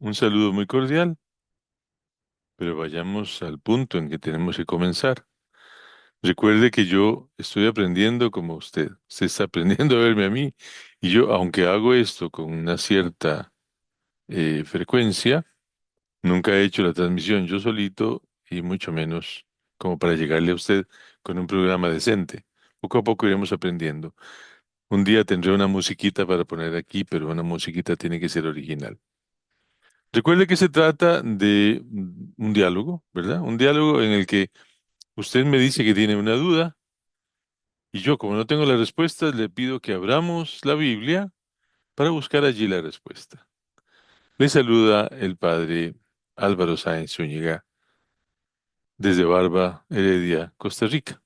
Un saludo muy cordial, pero vayamos al punto en que tenemos que comenzar. Recuerde que yo estoy aprendiendo como usted. Usted está aprendiendo a verme a mí y yo, aunque hago esto con una cierta frecuencia, nunca he hecho la transmisión yo solito y mucho menos como para llegarle a usted con un programa decente. Poco a poco iremos aprendiendo. Un día tendré una musiquita para poner aquí, pero una musiquita tiene que ser original. Recuerde que se trata de un diálogo, ¿verdad? Un diálogo en el que usted me dice que tiene una duda y yo, como no tengo la respuesta, le pido que abramos la Biblia para buscar allí la respuesta. Le saluda el padre Álvaro Sáenz Zúñiga desde Barba, Heredia, Costa Rica.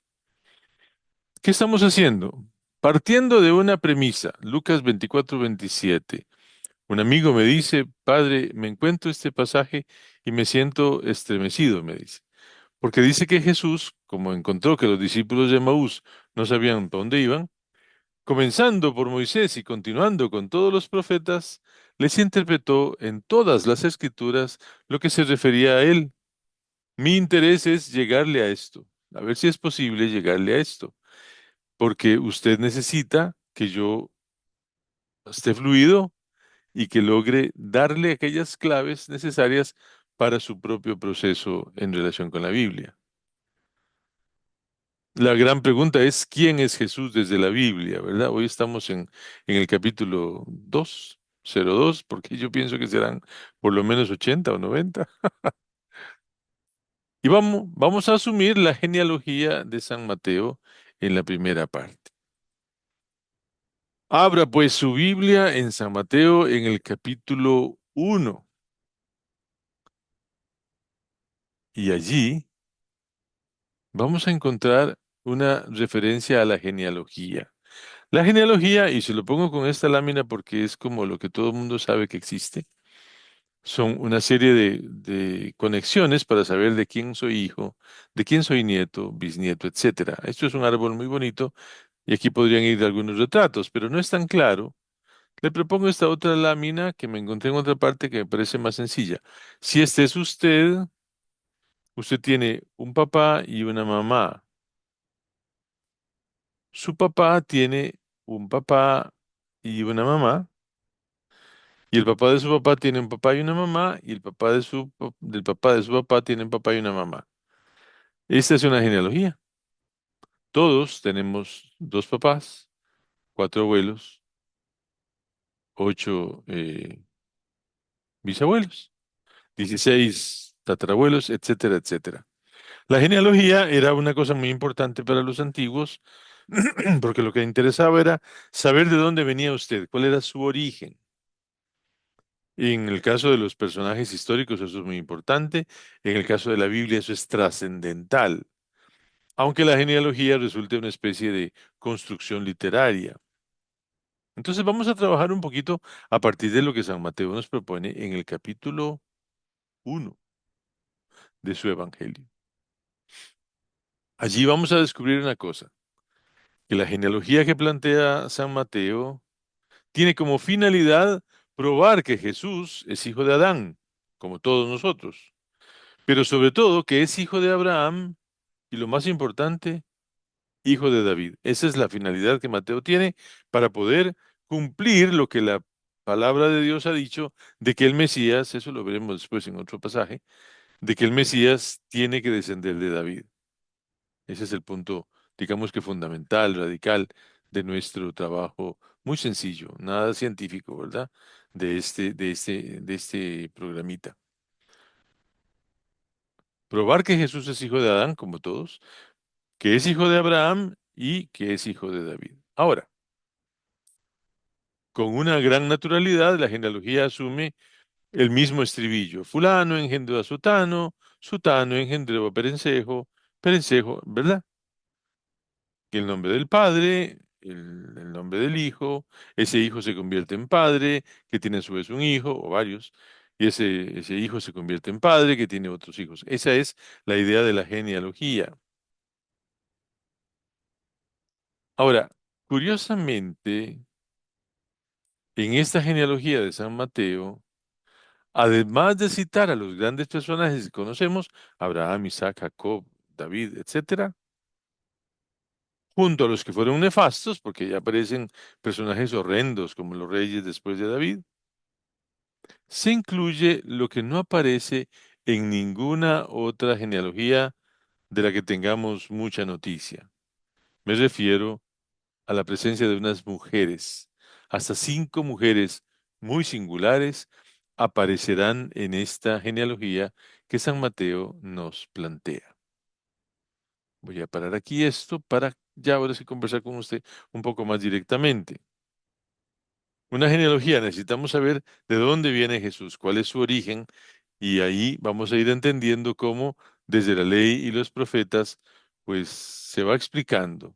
¿Qué estamos haciendo? Partiendo de una premisa, Lucas 24:27. Un amigo me dice, padre, me encuentro este pasaje y me siento estremecido, me dice. Porque dice que Jesús, como encontró que los discípulos de Maús no sabían para dónde iban, comenzando por Moisés y continuando con todos los profetas, les interpretó en todas las escrituras lo que se refería a él. Mi interés es llegarle a esto, a ver si es posible llegarle a esto, porque usted necesita que yo esté fluido y que logre darle aquellas claves necesarias para su propio proceso en relación con la Biblia. La gran pregunta es, ¿quién es Jesús desde la Biblia, verdad? Hoy estamos en el capítulo 2, 02, porque yo pienso que serán por lo menos 80 o 90. Y vamos a asumir la genealogía de San Mateo en la primera parte. Abra pues su Biblia en San Mateo en el capítulo 1 y allí vamos a encontrar una referencia a la genealogía. La genealogía, y se lo pongo con esta lámina porque es como lo que todo el mundo sabe que existe, son una serie de conexiones para saber de quién soy hijo, de quién soy nieto, bisnieto, etcétera. Esto es un árbol muy bonito y aquí podrían ir algunos retratos, pero no es tan claro. Le propongo esta otra lámina que me encontré en otra parte que me parece más sencilla. Si este es usted, usted tiene un papá y una mamá. Su papá tiene un papá y una mamá. Y el papá de su papá tiene un papá y una mamá, y el papá del papá de su papá tiene un papá y una mamá. Esta es una genealogía. Todos tenemos dos papás, cuatro abuelos, ocho bisabuelos, 16 tatarabuelos, etcétera, etcétera. La genealogía era una cosa muy importante para los antiguos, porque lo que interesaba era saber de dónde venía usted, cuál era su origen. Y en el caso de los personajes históricos eso es muy importante, en el caso de la Biblia eso es trascendental, aunque la genealogía resulte una especie de construcción literaria. Entonces vamos a trabajar un poquito a partir de lo que San Mateo nos propone en el capítulo 1 de su Evangelio. Allí vamos a descubrir una cosa, que la genealogía que plantea San Mateo tiene como finalidad probar que Jesús es hijo de Adán, como todos nosotros, pero sobre todo que es hijo de Abraham y lo más importante, hijo de David. Esa es la finalidad que Mateo tiene para poder cumplir lo que la palabra de Dios ha dicho de que el Mesías, eso lo veremos después en otro pasaje, de que el Mesías tiene que descender de David. Ese es el punto, digamos que fundamental, radical de nuestro trabajo, muy sencillo, nada científico, ¿verdad? De este programita. Probar que Jesús es hijo de Adán, como todos, que es hijo de Abraham y que es hijo de David. Ahora, con una gran naturalidad, la genealogía asume el mismo estribillo. Fulano engendró a Sutano, Sutano engendró a Perencejo, Perencejo, ¿verdad? El nombre del padre, el nombre del hijo, ese hijo se convierte en padre, que tiene a su vez un hijo o varios, y ese hijo se convierte en padre, que tiene otros hijos. Esa es la idea de la genealogía. Ahora, curiosamente, en esta genealogía de San Mateo, Además de citar a los grandes personajes que conocemos, Abraham, Isaac, Jacob, David, etcétera, junto a los que fueron nefastos, porque ya aparecen personajes horrendos como los reyes después de David, se incluye lo que no aparece en ninguna otra genealogía de la que tengamos mucha noticia. Me refiero a la presencia de unas mujeres. Hasta 5 mujeres muy singulares aparecerán en esta genealogía que San Mateo nos plantea. Voy a parar aquí esto para ya ahora sí conversar con usted un poco más directamente. Una genealogía, necesitamos saber de dónde viene Jesús, cuál es su origen, y ahí vamos a ir entendiendo cómo desde la ley y los profetas, pues se va explicando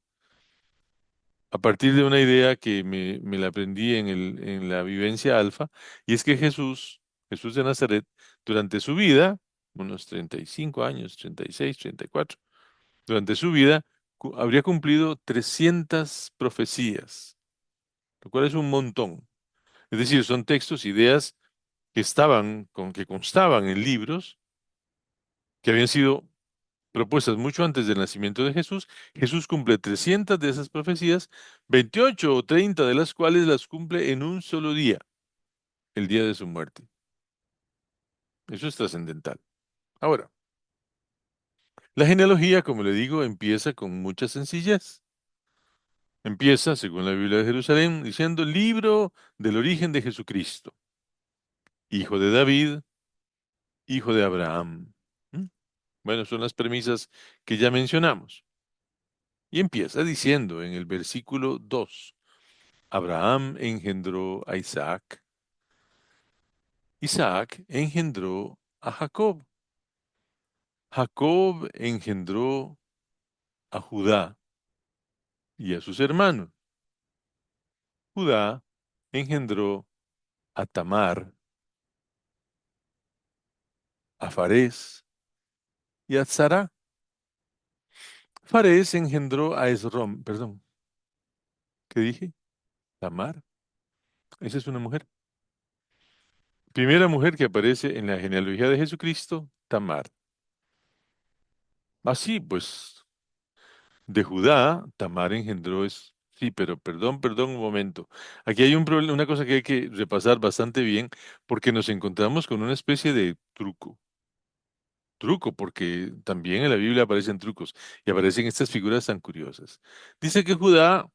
a partir de una idea que me la aprendí en la vivencia alfa, y es que Jesús de Nazaret, durante su vida, unos 35 años, 36, 34, durante su vida, habría cumplido 300 profecías, lo cual es un montón. Es decir, son textos, ideas que constaban en libros que habían sido propuestas mucho antes del nacimiento de Jesús. Jesús cumple 300 de esas profecías, 28 o 30 de las cuales las cumple en un solo día, el día de su muerte. Eso es trascendental. Ahora, la genealogía, como le digo, empieza con mucha sencillez. Empieza, según la Biblia de Jerusalén, diciendo libro del origen de Jesucristo, hijo de David, hijo de Abraham. ¿Mm? Bueno, son las premisas que ya mencionamos. Y empieza diciendo en el versículo 2: Abraham engendró a Isaac, Isaac engendró a Jacob, Jacob engendró a Judá y a sus hermanos, Judá engendró a Tamar, a Farés y a Zara. Farés engendró a Esrom, perdón, ¿qué dije? Tamar, esa es una mujer. Primera mujer que aparece en la genealogía de Jesucristo, Tamar. Así pues, de Judá, Tamar engendró es... Sí, pero perdón un momento. Aquí hay una cosa que hay que repasar bastante bien, porque nos encontramos con una especie de truco. Truco, porque también en la Biblia aparecen trucos y aparecen estas figuras tan curiosas. Dice que Judá,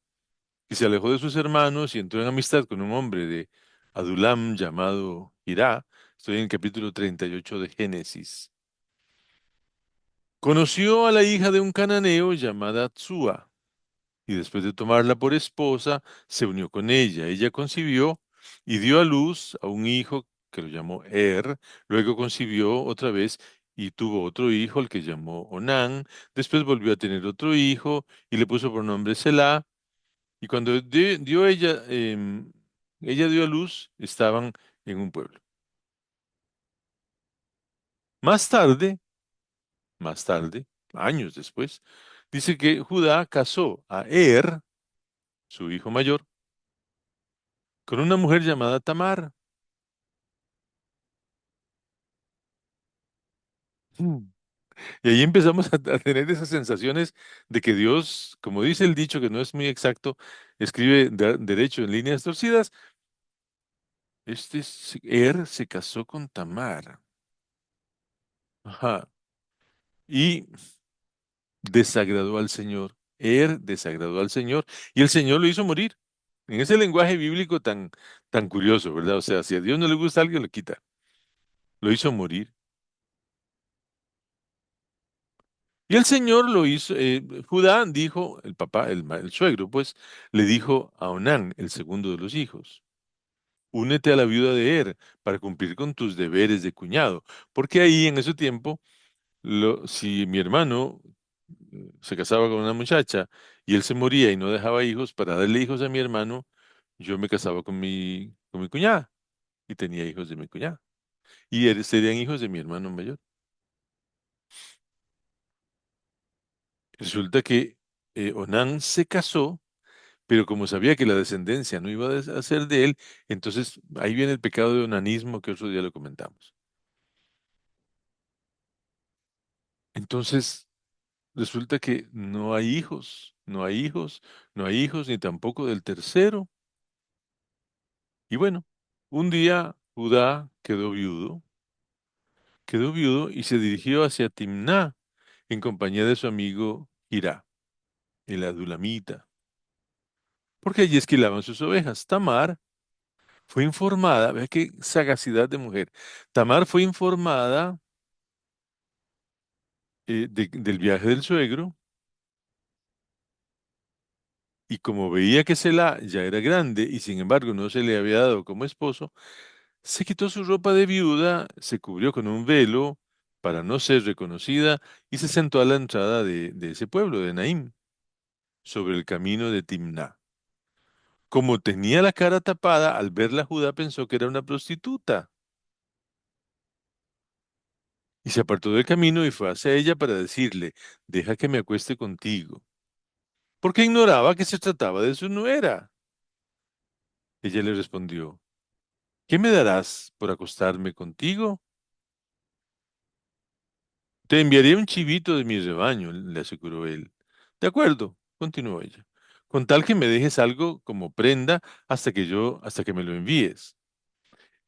que se alejó de sus hermanos y entró en amistad con un hombre de Adulam llamado Hirá. Estoy en el capítulo 38 de Génesis. Conoció a la hija de un cananeo llamada Tsua, y después de tomarla por esposa, se unió con ella. Ella concibió y dio a luz a un hijo que lo llamó luego concibió otra vez y tuvo otro hijo, al que llamó Onán, después volvió a tener otro hijo y le puso por nombre Selah, y cuando ella dio a luz, estaban en un pueblo. Más tarde, más tarde, años después, dice que Judá casó a su hijo mayor, con una mujer llamada Tamar. Mm. Y ahí empezamos a tener esas sensaciones de que Dios, como dice el dicho que no es muy exacto, escribe derecho en líneas torcidas. Se casó con Tamar. Ajá. Y desagradó al Señor. Desagradó al Señor y el Señor lo hizo morir. En ese lenguaje bíblico tan curioso, ¿verdad? O sea, si a Dios no le gusta a alguien, lo quita. Lo hizo morir. Y el Señor lo hizo, Judá dijo, el papá, el suegro, pues, le dijo a Onán, el segundo de los hijos: únete a la viuda de para cumplir con tus deberes de cuñado. Porque ahí, en ese tiempo, si mi hermano se casaba con una muchacha y él se moría y no dejaba hijos, para darle hijos a mi hermano, yo me casaba con mi cuñada y tenía hijos de mi cuñada. Y serían hijos de mi hermano mayor. Resulta que Onán se casó, pero como sabía que la descendencia no iba a ser de él, entonces ahí viene el pecado de onanismo que otro día lo comentamos. Entonces resulta que no hay hijos, no hay hijos, no hay hijos, ni tampoco del tercero. Y bueno, un día Judá quedó viudo y se dirigió hacia Timná en compañía de su amigo Hirá, el adulamita, porque allí esquilaban sus ovejas. Tamar fue informada, vea qué sagacidad de mujer. Tamar fue informada del viaje del suegro y como veía que Selah ya era grande y sin embargo no se le había dado como esposo, se quitó su ropa de viuda, se cubrió con un velo para no ser reconocida y se sentó a la entrada de ese pueblo, de Naim, sobre el camino de Timná. Como tenía la cara tapada, al verla Judá pensó que era una prostituta y se apartó del camino y fue hacia ella para decirle, deja que me acueste contigo, porque ignoraba que se trataba de su nuera. Ella le respondió, ¿qué me darás por acostarme contigo? Te enviaré un chivito de mi rebaño, le aseguró él. De acuerdo, continuó ella, con tal que me dejes algo como prenda hasta que me lo envíes.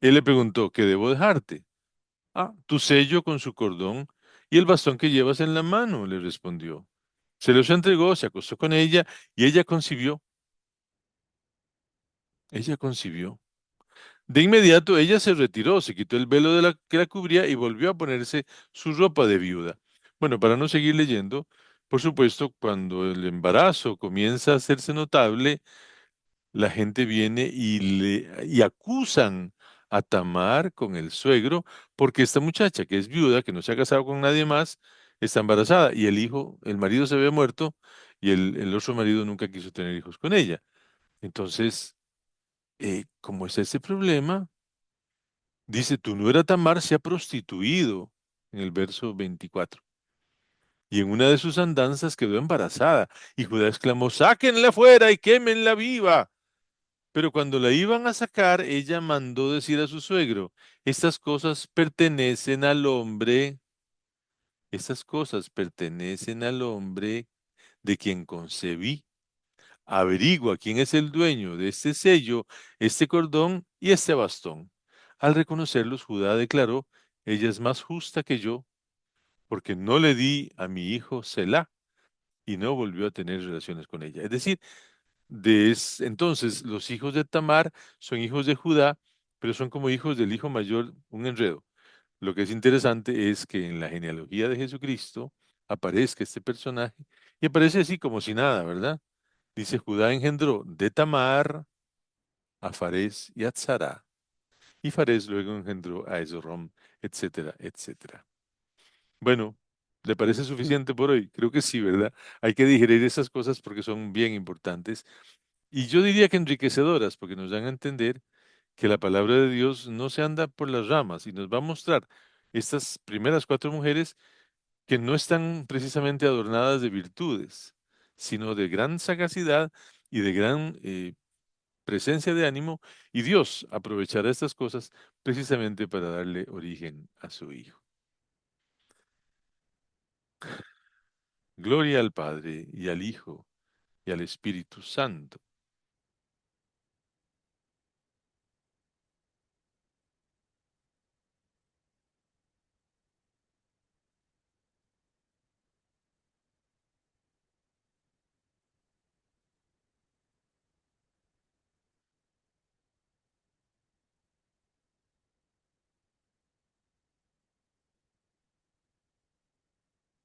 Él le preguntó, ¿qué debo dejarte? Ah, tu sello con su cordón y el bastón que llevas en la mano, le respondió. Se los entregó, se acostó con ella y ella concibió. Ella concibió. De inmediato ella se retiró, se quitó el velo que la cubría y volvió a ponerse su ropa de viuda. Bueno, para no seguir leyendo, por supuesto, cuando el embarazo comienza a hacerse notable, la gente viene y acusan a Tamar con el suegro porque esta muchacha que es viuda, que no se ha casado con nadie más, está embarazada y el hijo, el marido se había muerto y el otro marido nunca quiso tener hijos con ella. Entonces, como es ese problema, dice, tu nuera Tamar se ha prostituido en el verso 24. Y en una de sus andanzas quedó embarazada. Y Judá exclamó, sáquenla fuera y quémenla viva. Pero cuando la iban a sacar, ella mandó decir a su suegro, estas cosas pertenecen al hombre, estas cosas pertenecen al hombre de quien concebí. Averigua quién es el dueño de este sello, este cordón y este bastón. Al reconocerlos, Judá declaró, ella es más justa que yo, porque no le di a mi hijo Selah y no volvió a tener relaciones con ella. Es decir, entonces los hijos de Tamar son hijos de Judá, pero son como hijos del hijo mayor, un enredo. Lo que es interesante es que en la genealogía de Jesucristo aparezca este personaje y aparece así como si nada, ¿verdad? Dice, Judá engendró de Tamar a Farés y a Tzara, y Farés luego engendró a Esrom, etcétera, etcétera. Bueno, ¿le parece suficiente por hoy? Creo que sí, ¿verdad? Hay que digerir esas cosas porque son bien importantes y yo diría que enriquecedoras porque nos dan a entender que la palabra de Dios no se anda por las ramas y nos va a mostrar estas primeras cuatro mujeres que no están precisamente adornadas de virtudes, sino de gran sagacidad y de gran presencia de ánimo, y Dios aprovechará estas cosas precisamente para darle origen a su Hijo. Gloria al Padre y al Hijo y al Espíritu Santo